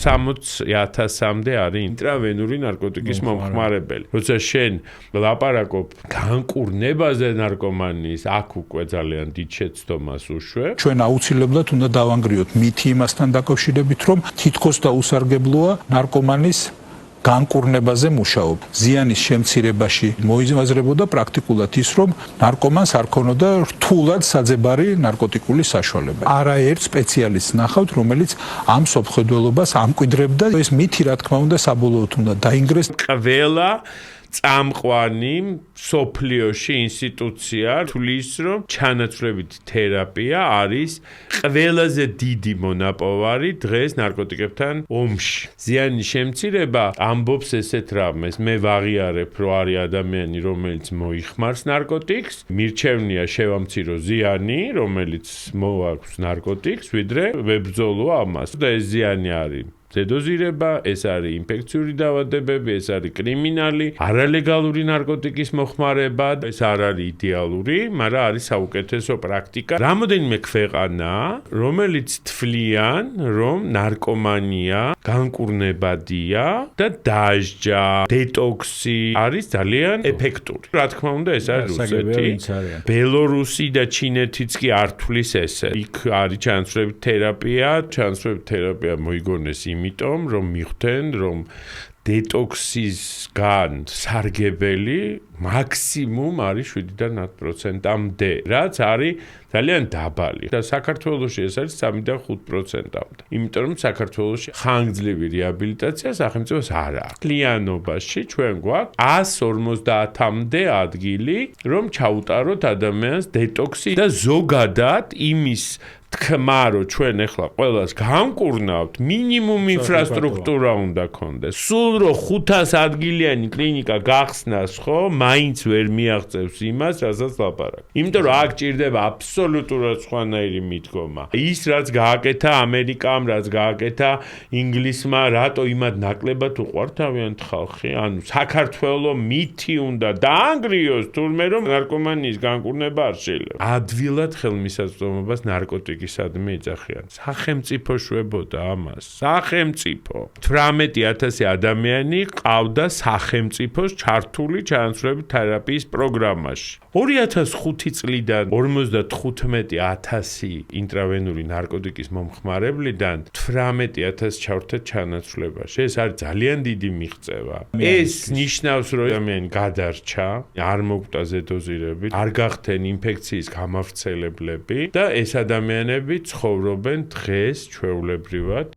160,000-მდე არის ინტრავენური ნარკოტიკის მომხმარებელი. როცა შენ ლაპარაკობ განკურნებაზე ნარკომანიის, აქ უკვე ძალიან დიდ შეცდომას უშვებ. ჩვენ აუცილებლად უნდა დავანგრიოთ მითი იმასთან დაკავშირებით, რომ თითქოს და უსარგებლოა ნარკომანის განკურნებაზე მუშაობა. ზიანის შემცირებაში მოიზმაზრებოდა პრაქტიკულად ის, რომ ნარკომანს არ ქონოდა რთულად საძებარი ნარკოტიკული საშუალება. არაერთ სპეციალისტს ნახავთ, რომელიც ამ სოფხედველობას ამკვიდრებდა. ეს მითი, რა თქმა უნდა, საბოლოოდ უნდა დაინგრეს. ყველა წამყვანი სოფლიოში ინსტიტუცია თulis რომ ჩანაცვლებით თერაპია არის ყველაზე დიდი მონაპოვარი დღეს ნარკოტიკებთან ომში. ზიანის შემცირება ამბობს ესეთ რამეს, მე ვაღიარებ, რომ არის ადამიანი, რომელიც მოიხმარს ნარკოტიკს, მირჩევნია შევამცირო ზიანი, რომელიც მოაქვს ნარკოტიკს, ვიდრე ვებრძოლო ამას. და ეს ზიანი არის ზედოზირება, ეს არის ინფექციური დაავადებები, ეს არის კრიმინალი, არალეგალური ნარკოტიკის მოხმარება, ეს არ არის იდეალური, მაგრამ არის საუკეთესო პრაქტიკა. რამოდენიმე ქვეყანა, რომელიც თვლიან, რომ ნარკომანია განკურნებადია და დასჯა, დეტოქსი არის ძალიან ეფექტური. რა თქმა უნდა, ეს არის რუსეთი, ბელორუსი და ჩინეთიც კი არ თვლის ესე. იქ არის ჩანაცვლებით თერაპია მოიგონეს იმიტომ, რომ მიხვდნენ, რომ დეტოქსისგან სარგებელი მაქსიმუმ არის 7-დან 10%-მდე, რაც არის ძალიან დაბალი. და საქართველოში ეს არის 3-დან 5%-მდე. იმიტომ რომ საქართველოში ხანგრძლივი რეაბილიტაცია სახელმწიფოს არ აქვს. კლიანობაში ჩვენ გვაქვს 150-მდე ადგილი, რომ ჩაუტაროთ ადამიანს დეტოქსი და ზოგადად იმის თქმა, რომ ჩვენ ახლა ყველას განკურნავთ, მინიმუმ ინფრასტრუქტურა უნდა ქონდეს. სულ რომ 500 ადგილიანი კლინიკა გახსნას, ხო, მაინც ვერ მიაღწევს იმას, რასაც ლაპარაკ. იმიტომ რომ აქ ჭირდება აბსოლუტურად სხვანაირი მიდგომა. ის რაც გააკეთა ამერიკამ, რაც გააკეთა ინგლისმა, რატო იმად ნაკლებად უყვართ თავიანთ ხალხი? ანუ საქართველო მითი უნდა დაანგრიოს თურმე რომ ნარკომანიის განკურნება არ შეიძლება. ადვილად ხელმისაწვდომობას ნარკოტიკისადმი ეძახიან. სახელმწიფო შვებოდა ამას. სახელმწიფო 18,000 ადამიანი ყავდა სახელმწიფოს ჩართული ჩანაცვლებით თერაპიის პროგრამაში. 2005 წლიდან 55,000 ინტრავენური ნარკოტიკის მომხმარებლიდან 18,000 ჩავრთეთ ჩანაცვლებაში. ეს არის ძალიან დიდი მიღწევა. ეს ნიშნავს, რომ ადამიანი გადარჩა, არ მოკვდა ზედოზირებით, არ გახდნენ ინფექციის გამავრცელებლები და ეს ადამიანები ცხოვრობენ დღეს ჩვეულებრივად